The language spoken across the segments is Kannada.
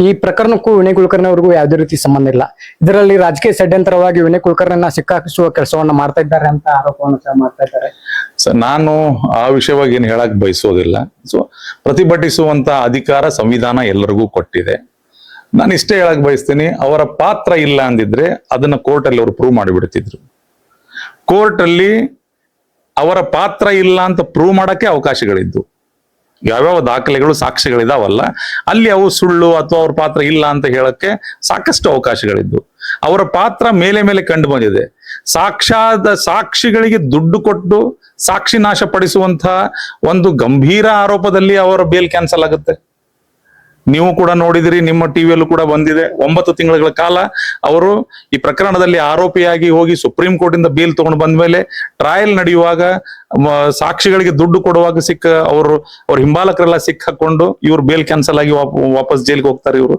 ಈ ಪ್ರಕರಣಕ್ಕೂ ವಿನಯ್ ಕುಲಕರ್ಣಿ ಅವರಿಗೂ ಯಾವುದೇ ರೀತಿ ಸಂಬಂಧ ಇಲ್ಲ. ಇದರಲ್ಲಿ ರಾಜಕೀಯ ಷಡ್ಯಂತ್ರವಾಗಿ ವಿನಯ್ ಕುಲಕರ್ಣಿಯನ್ನ ಸಿಕ್ಕಾಕಿಸುವ ಕೆಲಸವನ್ನ ಮಾಡ್ತಾ ಇದ್ದಾರೆ ಅಂತ ಆರೋಪವನ್ನು ಸಹ ಮಾಡ್ತಾ ಇದ್ದಾರೆ. ಸರ್, ನಾನು ಆ ವಿಷಯವಾಗಿ ಏನು ಹೇಳಕ್ ಬಯಸೋದಿಲ್ಲ. ಸೊ ಪ್ರತಿಭಟಿಸುವಂತ ಅಧಿಕಾರ ಸಂವಿಧಾನ ಎಲ್ಲರಿಗೂ ಕೊಟ್ಟಿದೆ. ನಾನು ಇಷ್ಟೇ ಹೇಳಕ್ ಬಯಸ್ತೀನಿ, ಅವರ ಪಾತ್ರ ಇಲ್ಲ ಅಂದಿದ್ರೆ ಅದನ್ನ ಕೋರ್ಟ್ ಅಲ್ಲಿ ಅವರು ಪ್ರೂವ್ ಮಾಡಿಬಿಡ್ತಿದ್ರು. ಕೋರ್ಟ್ ಅಲ್ಲಿ ಅವರ ಪಾತ್ರ ಇಲ್ಲ ಅಂತ ಪ್ರೂವ್ ಮಾಡಕ್ಕೆ ಅವಕಾಶಗಳಿದ್ದು, ಯಾವ್ಯಾವ ದಾಖಲೆಗಳು ಸಾಕ್ಷಿಗಳಿದಾವಲ್ಲ ಅಲ್ಲಿ ಅವು ಸುಳ್ಳು ಅಥವಾ ಅವ್ರ ಪಾತ್ರ ಇಲ್ಲ ಅಂತ ಹೇಳಕ್ಕೆ ಸಾಕಷ್ಟು ಅವಕಾಶಗಳಿದ್ದು. ಅವರ ಪಾತ್ರ ಮೇಲೆ ಮೇಲೆ ಕಂಡು ಬಂದಿದೆ. ಸಾಕ್ಷಿಗಳಿಗೆ ದುಡ್ಡು ಕೊಟ್ಟು ಸಾಕ್ಷಿ ನಾಶ ಪಡಿಸುವಂತಹ ಒಂದು ಗಂಭೀರ ಆರೋಪದಲ್ಲಿ ಅವರ ಬೇಲ್ ಕ್ಯಾನ್ಸಲ್ ಆಗುತ್ತೆ. ನೀವು ಕೂಡ ನೋಡಿದಿರಿ, ನಿಮ್ಮ ಟಿವಿಯಲ್ಲೂ ಕೂಡ ಬಂದಿದೆ. 9 ತಿಂಗಳ ಕಾಲ ಅವರು ಈ ಪ್ರಕರಣದಲ್ಲಿ ಆರೋಪಿಯಾಗಿ ಹೋಗಿ ಸುಪ್ರೀಂ ಕೋರ್ಟ್ ಇಂದ ಬೇಲ್ ತಗೊಂಡು ಬಂದ ಮೇಲೆ ಟ್ರಯಲ್ ನಡೆಯುವಾಗ ಸಾಕ್ಷಿಗಳಿಗೆ ದುಡ್ಡು ಕೊಡುವಾಗ ಅವ್ರ ಹಿಂಬಾಲಕರೆಲ್ಲ ಸಿಕ್ಕಾಕೊಂಡು ಇವ್ರು ಬೇಲ್ ಕ್ಯಾನ್ಸಲ್ ಆಗಿ ವಾಪಸ್ ಜೈಲಿಗೆ ಹೋಗ್ತಾರೆ. ಇವರು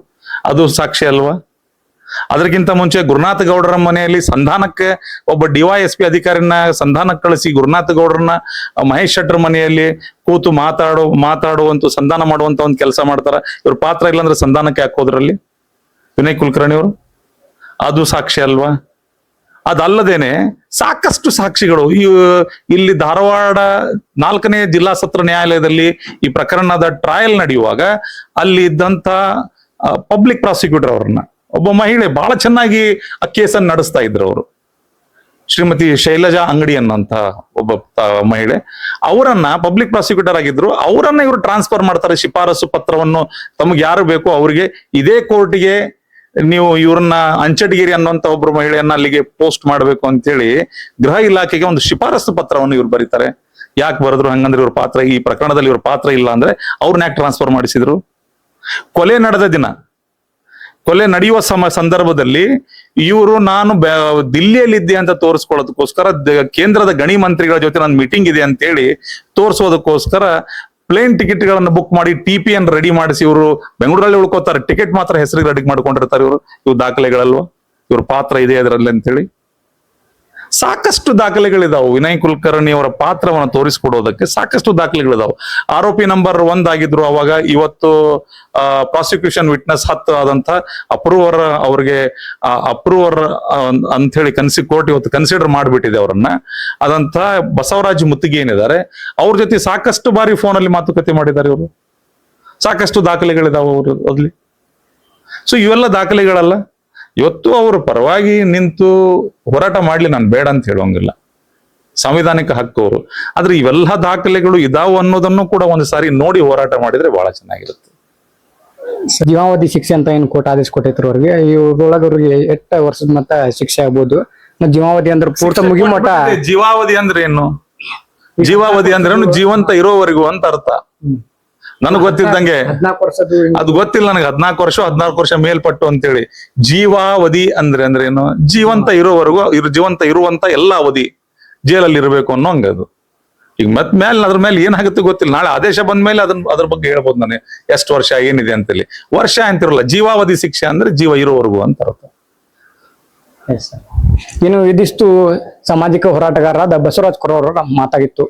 ಅದು ಸಾಕ್ಷಿ ಅಲ್ವಾ? ಅದಕ್ಕಿಂತ ಮುಂಚೆ ಗುರುನಾಥ ಗೌಡರ ಮನೆಯಲ್ಲಿ ಸಂಧಾನಕ್ಕೆ ಒಬ್ಬ ಡಿವೈಎಸ್ಪಿ ಅಧಿಕಾರಿನ ಸಂಧಾನಕ್ಕೆ ಕಳಿಸಿ ಗುರುನಾಥ ಗೌಡರನ್ನ ಮಹೇಶ್ ಶೆಟ್ಟರ್ ಮನೆಯಲ್ಲಿ ಕೂತು ಮಾತಾಡುವಂತ ಸಂಧಾನ ಮಾಡುವಂತ ಒಂದು ಕೆಲಸ ಮಾಡ್ತಾರ. ಇವ್ರ ಪಾತ್ರ ಇಲ್ಲಾಂದ್ರೆ ಸಂಧಾನಕ್ಕೆ ಹಾಕೋದ್ರಲ್ಲಿ ವಿನಯ್ ಕುಲಕರ್ಣಿ ಅವರು, ಅದು ಸಾಕ್ಷಿ ಅಲ್ವಾ? ಅದಲ್ಲದೇನೆ ಸಾಕಷ್ಟು ಸಾಕ್ಷಿಗಳು ಇಲ್ಲಿ ಧಾರವಾಡ 4ನೇ ಜಿಲ್ಲಾ ಸತ್ರ ನ್ಯಾಯಾಲಯದಲ್ಲಿ ಈ ಪ್ರಕರಣದ ಟ್ರಯಲ್ ನಡೆಯುವಾಗ ಅಲ್ಲಿ ಇದ್ದಂತ ಪಬ್ಲಿಕ್ ಪ್ರಾಸಿಕ್ಯೂಟರ್ ಅವ್ರನ್ನ, ಒಬ್ಬ ಮಹಿಳೆ ಬಹಳ ಚೆನ್ನಾಗಿ ಆ ಕೇಸನ್ನು ನಡೆಸ್ತಾ ಇದ್ರು ಅವರು, ಶ್ರೀಮತಿ ಶೈಲಜಾ ಅಂಗಡಿ ಅನ್ನೋಂತ ಒಬ್ಬ ಮಹಿಳೆ, ಅವರನ್ನ ಪಬ್ಲಿಕ್ ಪ್ರಾಸಿಕ್ಯೂಟರ್ ಆಗಿದ್ರು. ಅವರನ್ನ ಇವರು ಟ್ರಾನ್ಸ್ಫರ್ ಮಾಡ್ತಾರೆ. ಶಿಫಾರಸು ಪತ್ರವನ್ನು ತಮಗೆ ಯಾರು ಬೇಕು ಅವರಿಗೆ ಇದೇ ಕೋರ್ಟ್ಗೆ ನೀವು ಇವ್ರನ್ನ ಅಂಚಟಗಿರಿ ಅನ್ನುವಂತ ಒಬ್ರು ಮಹಿಳೆಯನ್ನ ಅಲ್ಲಿಗೆ ಪೋಸ್ಟ್ ಮಾಡ್ಬೇಕು ಅಂತೇಳಿ ಗೃಹ ಇಲಾಖೆಗೆ ಒಂದು ಶಿಫಾರಸು ಪತ್ರವನ್ನು ಇವ್ರು ಬರೀತಾರೆ. ಯಾಕೆ ಬರೆದ್ರು ಹಂಗಂದ್ರೆ ಇವ್ರ ಪಾತ್ರ ಈ ಪ್ರಕರಣದಲ್ಲಿ ಇವ್ರ ಪಾತ್ರ ಇಲ್ಲ ಅಂದ್ರೆ ಅವ್ರನ್ನ ಯಾಕೆ ಟ್ರಾನ್ಸ್ಫರ್ ಮಾಡಿಸಿದ್ರು? ಕೊಲೆ ನಡೆಯುವ ಸಂದರ್ಭದಲ್ಲಿ ಇವರು ನಾನು ದಿಲ್ಲಿಯಲ್ಲಿದ್ದೆ ಅಂತ ತೋರಿಸ್ಕೊಳ್ಳೋದಕ್ಕೋಸ್ಕರ ಕೇಂದ್ರದ ಗಣಿ ಮಂತ್ರಿಗಳ ಜೊತೆ ನನ್ನ ಮೀಟಿಂಗ್ ಇದೆ ಅಂತೇಳಿ ತೋರಿಸೋದಕ್ಕೋಸ್ಕರ ಪ್ಲೇನ್ ಟಿಕೆಟ್ ಗಳನ್ನ ಬುಕ್ ಮಾಡಿ TPN ರೆಡಿ ಮಾಡಿಸಿ ಇವರು ಬೆಂಗಳೂರಲ್ಲಿ ಉಳ್ಕೋತಾರೆ. ಟಿಕೆಟ್ ಮಾತ್ರ ಹೆಸರಿಗೆ ರೆಡಿ ಮಾಡ್ಕೊಂಡಿರ್ತಾರೆ. ಇವು ದಾಖಲೆಗಳಲ್ವಾ? ಇವ್ರ ಪಾತ್ರ ಇದೆ ಅದರಲ್ಲಿ ಅಂತೇಳಿ ಸಾಕಷ್ಟು ದಾಖಲೆಗಳಿದಾವೆ. ವಿನಯ್ ಕುಲಕರ್ಣಿ ಅವರ ಪಾತ್ರವನ್ನು ತೋರಿಸ್ಕೊಡೋದಕ್ಕೆ ಸಾಕಷ್ಟು ದಾಖಲೆಗಳಿದಾವೆ. ಆರೋಪಿ ನಂಬರ್ 1 ಆಗಿದ್ರು ಅವಾಗ. ಇವತ್ತು ಪ್ರಾಸಿಕ್ಯೂಷನ್ ವಿಟ್ನೆಸ್ 10 ಆದಂತ ಅಪ್ರೂವರ್ ಅವ್ರಿಗೆ ಅಪ್ರೂವರ್ ಅಂತ ಹೇಳಿ ಕೋರ್ಟ್ ಇವತ್ತು ಕನ್ಸಿಡರ್ ಮಾಡಿಬಿಟ್ಟಿದೆ ಅವರನ್ನ. ಅದಂತ ಬಸವರಾಜ್ ಮುತ್ತಿಗೆ ಏನಿದ್ದಾರೆ ಅವ್ರ ಜೊತೆ ಸಾಕಷ್ಟು ಬಾರಿ ಫೋನಲ್ಲಿ ಮಾತುಕತೆ ಮಾಡಿದ್ದಾರೆ ಇವರು. ಸಾಕಷ್ಟು ದಾಖಲೆಗಳಿದಾವೆ ಅವರು ಅದ್ಲಿ. ಸೊ ಇವೆಲ್ಲ ದಾಖಲೆಗಳಲ್ಲ. ಇವತ್ತು ಅವರು ಪರವಾಗಿ ನಿಂತು ಹೋರಾಟ ಮಾಡ್ಲಿ, ನಾನು ಬೇಡ ಅಂತ ಹೇಳೋಂಗಿಲ್ಲ, ಸಂವಿಧಾನಿಕ ಹಕ್ಕು ಅವರು. ಆದ್ರೆ ಇವೆಲ್ಲ ದಾಖಲೆಗಳು ಇದಾವು ಅನ್ನೋದನ್ನು ಕೂಡ ಒಂದು ಸಾರಿ ನೋಡಿ ಹೋರಾಟ ಮಾಡಿದ್ರೆ ಬಹಳ ಚೆನ್ನಾಗಿರುತ್ತೆ. ಜೀವಾವಧಿ ಶಿಕ್ಷೆ ಅಂತ ಏನು ಕೋರ್ಟ್ ಆದೇಶ ಕೊಟ್ಟೈತ್ರಿ ಅವ್ರಿಗೆ, ಇವ್ರೊಳಗ ಅವ್ರಿಗೆ 8 ವರ್ಷದ ಮಟ್ಟ ಶಿಕ್ಷೆ ಆಗ್ಬೋದು. ಜೀವಾವಧಿ ಅಂದ್ರೆ ಪೂರ್ತಿ ಮುಗಿ ಮಟ್ಟ. ಜೀವಾವಧಿ ಅಂದ್ರೆ ಏನು? ಜೀವಾವಧಿ ಅಂದ್ರೆ ಜೀವಂತ ಇರೋವರೆಗೂ ಅಂತ ಅರ್ಥ. ನನಗ್ ಗೊತ್ತಿದ್ದಂಗೆ ಅದು ಗೊತ್ತಿಲ್ಲ ನನಗೆ. 14 ವರ್ಷ 14 ವರ್ಷ ಮೇಲ್ಪಟ್ಟು ಅಂತೇಳಿ ಜೀವಾವಧಿ ಅಂದ್ರೆ ಏನು? ಜೀವಂತ ಇರೋವರೆಗೂ ಜೀವಂತ ಇರುವಂತ ಎಲ್ಲ ಅವಧಿ ಜೈಲಲ್ಲಿ ಇರಬೇಕು ಅನ್ನೋ ಹಂಗದು. ಈಗ ಮೇಲೆ ಅದ್ರ ಮೇಲೆ ಏನಾಗುತ್ತೆ ಗೊತ್ತಿಲ್ಲ. ನಾಳೆ ಆದೇಶ ಬಂದ ಮೇಲೆ ಅದ್ರ ಬಗ್ಗೆ ಹೇಳ್ಬೋದು ನಾನು ಎಷ್ಟು ವರ್ಷ ಏನಿದೆ ಅಂತೇಳಿ. ವರ್ಷ ಅಂತಿರಲ್ಲ, ಜೀವಾವಧಿ ಶಿಕ್ಷೆ ಅಂದ್ರೆ ಜೀವ ಇರೋವರೆಗೂ ಅಂತ ಅರ್ಥ. ಇನ್ನು ಇದಿಷ್ಟು ಸಾಮಾಜಿಕ ಹೋರಾಟಗಾರರಾದ ಬಸವರಾಜ್ ಕೊರವರ ಮಾತಾಗಿತ್ತು.